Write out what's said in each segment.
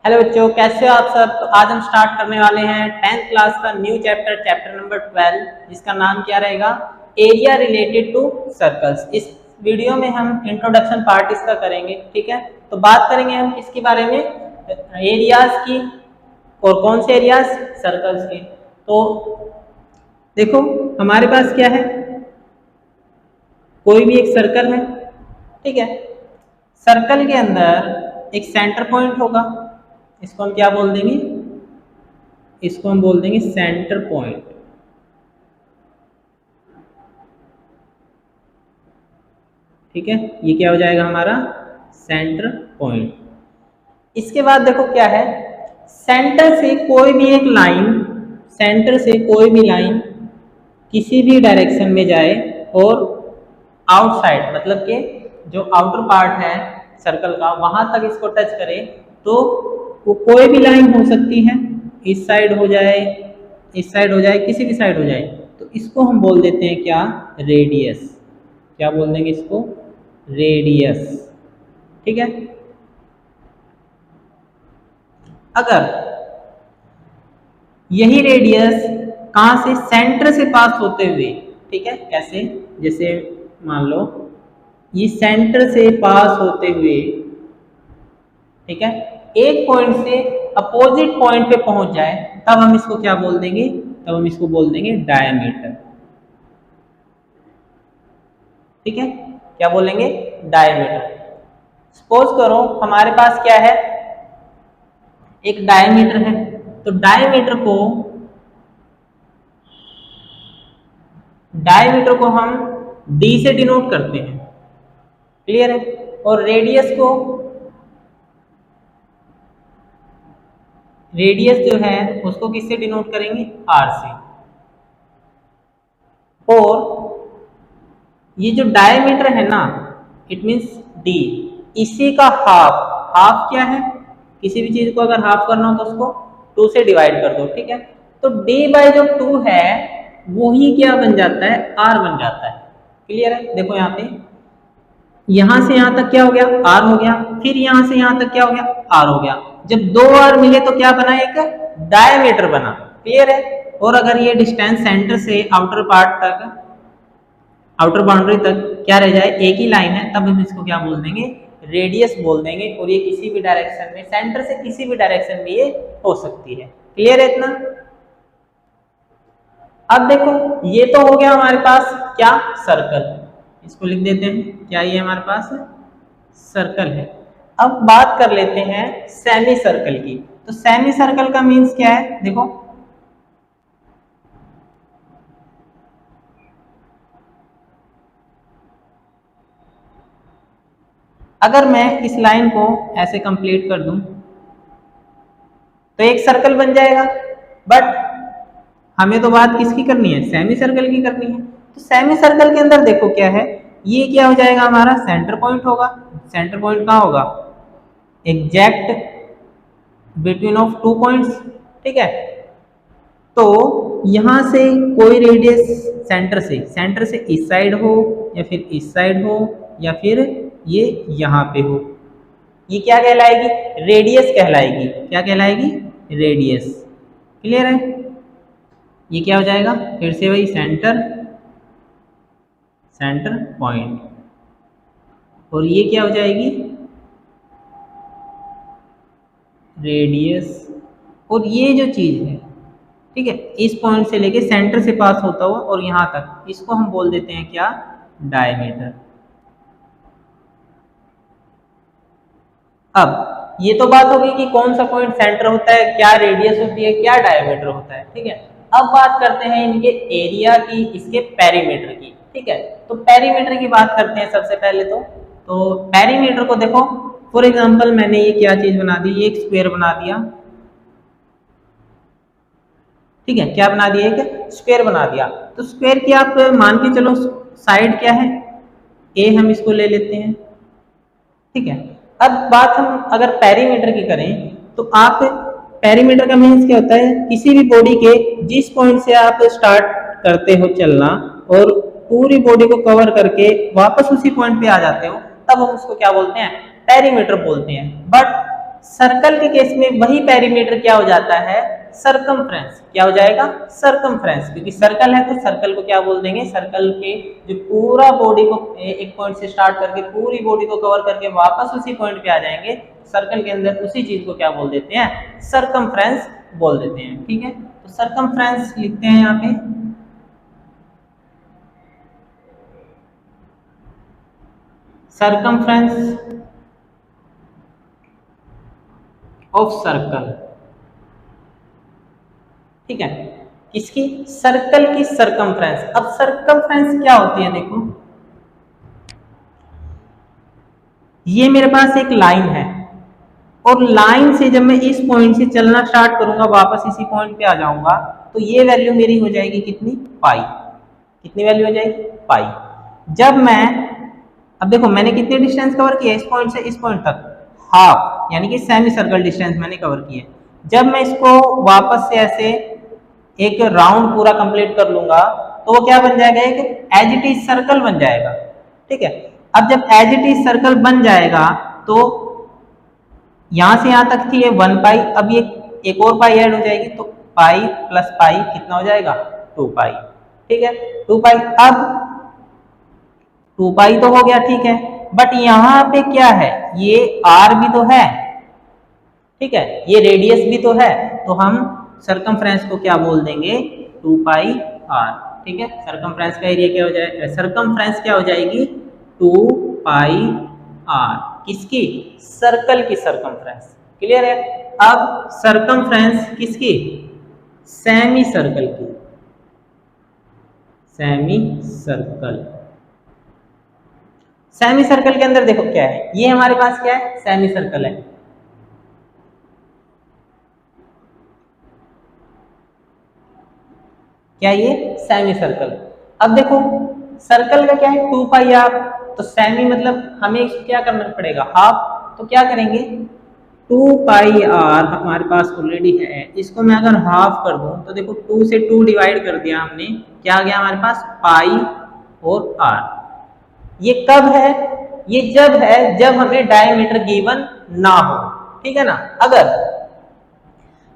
Hello बच्चों, कैसे हो आप सब। तो आज हम स्टार्ट करने वाले हैं 10th क्लास का न्यू चैप्टर नंबर 12, जिसका नाम क्या रहेगा, एरिया रिलेटेड टू सर्कल्स। इस वीडियो में हम इंट्रोडक्शन पार्ट इसका करेंगे, ठीक है। तो बात करेंगे हम किसके बारे में, एरियाज की। और कौन से एरियाज, सर्कल्स के। तो देखो हमारे पास क्या है, कोई भी एक सर्कल है, ठीक है। सर्कल के अंदर एक सेंटर पॉइंट होगा, इसको हम क्या बोल देंगे, इसको हम बोल देंगे सेंटर पॉइंट, ठीक है। ये क्या हो जाएगा हमारा सेंटर पॉइंट। इसके बाद देखो क्या है, सेंटर से कोई भी एक लाइन, सेंटर से कोई भी लाइन किसी भी डायरेक्शन में जाए और आउटसाइड मतलब कि जो आउटर पार्ट है सर्कल का वहां तक इसको टच करे, तो वो कोई भी लाइन हो सकती है, इस साइड हो जाए, इस साइड हो जाए, किसी भी साइड हो जाए, तो इसको हम बोल देते हैं क्या, रेडियस। क्या बोल देंगे इसको, रेडियस, ठीक है। अगर यही रेडियस कहां से, सेंटर से पास होते हुए, ठीक है, कैसे, जैसे मान लो ये सेंटर से पास होते हुए, ठीक है, एक पॉइंट से अपोजिट पॉइंट पे पहुंच जाए, तब हम इसको क्या बोल देंगे, तब हम इसको बोल देंगे डायमीटर, ठीक है। क्या बोलेंगे, डायमीटर। सपोज करो हमारे पास क्या है, एक डायमीटर है, तो डायमीटर को हम d से डिनोट करते हैं, क्लियर है। और रेडियस जो है उसको किससे डिनोट करेंगे, r से। और ये जो डायमीटर है ना, इट मींस d, इसी का हाफ, हाफ क्या है, किसी भी चीज को अगर हाफ करना हो तो उसको 2 से डिवाइड कर दो, ठीक है। तो d बाय जो 2 है वही क्या बन जाता है, r बन जाता है, क्लियर है। देखो यहाँ पे, यहां से यहां तक क्या हो गया, r हो गया, फिर यहां से यहां तक क्या हो गया, r हो गया। जब 2 r मिले तो क्या बना, एक डायमीटर बना, क्लियर है। और अगर ये डिस्टेंस सेंटर से आउटर पार्ट तक, आउटर बाउंड्री तक क्या रह जाए, एक ही लाइन है, तब हम इसको क्या बोल देंगे, रेडियस बोल देंगे। और ये किसी भी डायरेक्शन में, सेंटर से किसी भी डायरेक्शन में ये हो सकती है, क्लियर है इतना। अब देखो ये तो हो गया हमारे पास क्या, सर्कल, इसको लिख देते हैं, क्या ये हमारे पास सर्कल है। अब बात कर लेते हैं सेमी सर्कल की। तो सेमी सर्कल का मीन्स क्या है, देखो अगर मैं इस लाइन को ऐसे कंप्लीट कर दूं तो एक सर्कल बन जाएगा, बट हमें तो बात किसकी करनी है, सेमी सर्कल की करनी है। तो सेमी सर्कल के अंदर देखो क्या है, ये क्या हो जाएगा हमारा सेंटर पॉइंट होगा। सेंटर पॉइंट कहाँ होगा, एग्जैक्ट बिटवीन ऑफ 2 पॉइंट्स, ठीक है। तो यहां से कोई रेडियस सेंटर से इस साइड हो या फिर इस साइड हो या फिर ये यहाँ पे हो, ये क्या कहलाएगी, रेडियस कहलाएगी। क्या कहलाएगी, रेडियस, क्लियर है। ये क्या हो जाएगा, फिर से वही सेंटर पॉइंट, और ये क्या हो जाएगी, रेडियस। और ये जो चीज है, ठीक है, इस पॉइंट से लेके सेंटर से पास होता हुआ और यहां तक, इसको हम बोल देते हैं क्या, डायमीटर। अब ये तो बात होगी कि कौन सा पॉइंट सेंटर होता है, क्या रेडियस होती है, क्या डायमीटर होता है, ठीक है। अब बात करते हैं इनके एरिया की, इसके पेरीमीटर की, ठीक है। तो पेरीमीटर की बात करते हैं सबसे पहले। तो पेरीमीटर को देखो, फॉर एग्जांपल मैंने ये क्या चीज बना दी, एक स्क्वायर बना दिया, ठीक है। क्या बना दिया, एक स्क्वायर बना दिया। तो स्क्वायर की आप मान के चलो साइड क्या है, ए हम इसको ले लेते हैं, ठीक है। अब बात हम अगर पेरीमीटर की करें, तो आप पेरीमीटर का मीन्स क्या होता है, किसी भी बॉडी के जिस पॉइंट से आप स्टार्ट करते हो चलना और पूरी बॉडी को कवर करके वापस उसी पॉइंट पे आ जाते हो, तब हम उसको क्या बोलते हैं, पेरीमीटर बोलते हैं। बट सर्कल के केस में वही पेरीमीटर क्या हो जाता है, सरकमफ्रेंस। क्या हो जाएगा, सरकमफ्रेंस, क्योंकि सर्कल है तो सर्कल को क्या बोल देंगे, सर्कल के जो पूरा बॉडी को एक पॉइंट से स्टार्ट करके पूरी बॉडी को कवर करके वापस उसी पॉइंट पे आ जाएंगे, सर्कल के अंदर उसी चीज को क्या बोल देते हैं, सरकमफ्रेंस बोल देते हैं। ठीक है, तो सरकमफ्रेंस लिखते हैं यहाँ पे, सरकमफ्रेंस ऑफ सर्कल। ठीक है, किसकी, सर्कल की सरकमफ्रेंस। अब सरकमफ्रेंस क्या होती है, देखो ये मेरे पास एक लाइन है और लाइन से जब मैं इस पॉइंट से चलना स्टार्ट करूंगा वापस इसी पॉइंट पे आ जाऊंगा, तो ये वैल्यू मेरी हो जाएगी कितनी, पाई। कितनी वैल्यू हो जाएगी, पाई। जब मैं, अब देखो मैंने कितनी डिस्टेंस कवर किया इस पॉइंट से इस पॉइंट तक, हाफ, यानी कि सेमी सर्कल डिस्टेंस मैंने कवर किया। जब मैं इसको वापस से ऐसे एक राउंड पूरा कंप्लीट कर लूंगा तो वो क्या बन जाएगा, एक एज इट इज सर्कल बन जाएगा। ठीक है, अब जब एज इट इज सर्कल बन जाएगा तो यहां से यहां तक थी ये 1 पाई, अब ये एक और पाई ऐड हो जाएगी, तो पाई प्लस पाई कितना हो जाएगा, 2 पाई। ठीक है, 2 पाई। अब 2 पाई तो हो गया, ठीक है, बट यहाँ पे क्या है, ये r भी तो है। ठीक है, ये रेडियस भी तो है, तो हम सरकमफ्रेंस को क्या बोल देंगे, 2 पाई r। ठीक है, सरकमफ्रेंस का एरिया क्या हो जाएगा, सरकमफ्रेंस क्या हो जाएगी, 2 पाई r। किसकी, सर्कल की सरकमफ्रेंस। क्लियर है। अब सरकमफ्रेंस किसकी, सेमी सर्कल की, सेमी सर्कल। सेमी सर्कल के अंदर देखो क्या है, ये हमारे पास क्या है, सेमी सर्कल है। क्या ये सेमी सर्कल। अब देखो सर्कल का क्या है, 2 पाई आर, तो सेमी मतलब हमें क्या करना पड़ेगा, हाफ। तो क्या करेंगे, 2 पाई आर हमारे पास ऑलरेडी है, इसको मैं अगर हाफ कर दूं तो देखो 2 से 2 डिवाइड कर दिया हमने, क्या आ गया हमारे पास, पाई और आर। ये कब है, ये जब है जब हमें डायमीटर गिवन ना हो। ठीक है ना,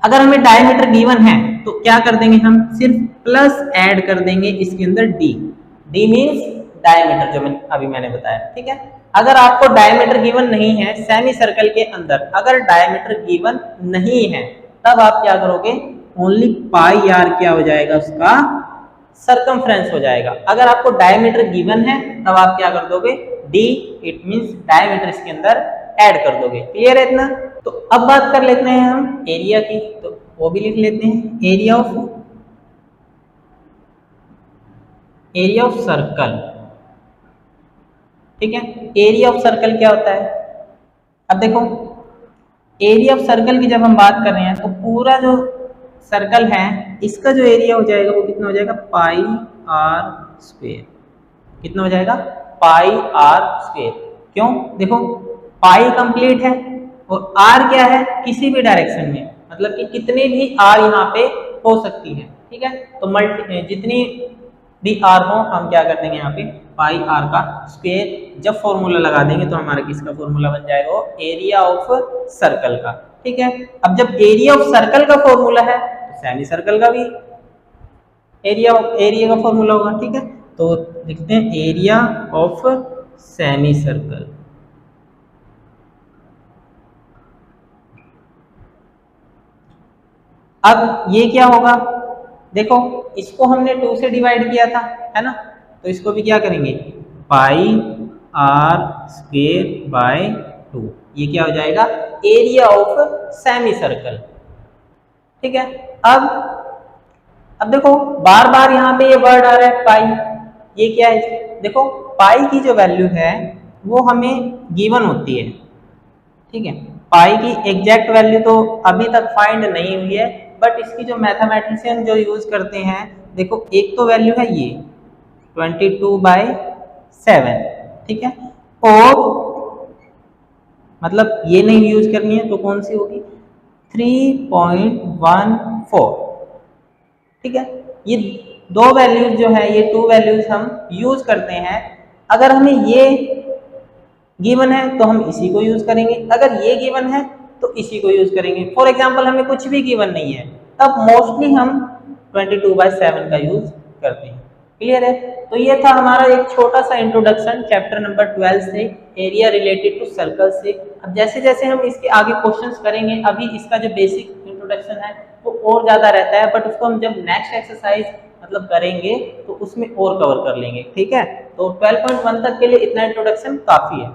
अगर हमें डायमीटर गिवन है तो क्या कर देंगे, हम सिर्फ प्लस ऐड कर देंगे इसके अंदर डी। डी मीन्स डायमीटर, जो मैंने बताया। ठीक है, अगर आपको डायमीटर गिवन नहीं है सेमी सर्कल के अंदर, अगर डायमीटर गिवन नहीं है तब आप क्या करोगे, ओनली पाई आर क्या हो जाएगा, उसका सरकमफ्रेंस हो जाएगा। अगर आपको डायमीटर गिवन है तब आप क्या कर दोगे, डी, इट मींस डायमीटर इसके अंदर ऐड कर दोगे। क्लियर है इतना। तो अब बात कर लेते हैं हम एरिया की, तो वो भी लिख लेते हैं, एरिया ऑफ सर्कल। ठीक है, एरिया ऑफ सर्कल क्या होता है। अब देखो एरिया ऑफ सर्कल की जब हम बात कर रहे हैं तो पूरा जो सर्कल है इसका जो एरिया हो जाएगा वो कितना हो जाएगा, पाई आर स्क्वायर। कितना हो जाएगा, पाई आर स्क्वायर। क्यों, देखो पाई कंप्लीट है और आर क्या है, किसी भी डायरेक्शन में, मतलब कि कितने भी आर यहाँ पे हो सकती है। ठीक है, तो जितनी भी आर हो हम क्या कर देंगे यहाँ पे, पाई आर का स्क्वायर। जब फॉर्मूला लगा देंगे तो हमारा किसका फॉर्मूला बन जाएगा, वो एरिया ऑफ सर्कल का। ठीक है, अब जब एरिया ऑफ सर्कल का फॉर्मूला है तो सेमी सर्कल का भी एरिया का फॉर्मूला होगा। ठीक है, तो लिखते हैं एरिया ऑफ सेमी सर्कल। अब ये क्या होगा, देखो इसको हमने 2 से डिवाइड किया था, है ना, तो इसको भी क्या करेंगे, पाई आर स्क्वायर बाय 2। ये क्या हो जाएगा, एरिया ऑफ सेमी सर्कल। ठीक है, अब देखो बार बार यहाँ पे ये वर्ड आ रहा है पाई, ये क्या है, देखो पाई की जो वैल्यू है वो हमें गिवन होती है। ठीक है, पाई की एग्जैक्ट वैल्यू तो अभी तक फाइंड नहीं हुई है, बट इसकी जो मैथमेटिशियन जो यूज करते हैं, देखो एक तो वैल्यू है ये 22/7। ठीक है, और मतलब ये नहीं यूज करनी है तो कौन सी होगी, 3.14। ठीक है, ये दो वैल्यूज जो है, ये 2 वैल्यूज हम यूज करते हैं। अगर हमें ये गिवन है तो हम इसी को यूज करेंगे, अगर ये गिवन है तो इसी को यूज करेंगे। फॉर एग्जाम्पल हमें कुछ भी गिवन नहीं है तब मोस्टली हम 22/7 का यूज करते हैं। क्लियर है? तो ये था हमारा एक छोटा सा इंट्रोडक्शन चैप्टर नंबर 12 से, एरिया रिलेटेड टू सर्कल से। अब जैसे जैसे हम इसके आगे क्वेश्चंस करेंगे, अभी इसका जो बेसिक इंट्रोडक्शन है वो और ज्यादा रहता है, बट उसको हम जब नेक्स्ट एक्सरसाइज मतलब करेंगे तो उसमें और कवर कर लेंगे। ठीक है, तो 12.1 तक के लिए इतना इंट्रोडक्शन काफी है।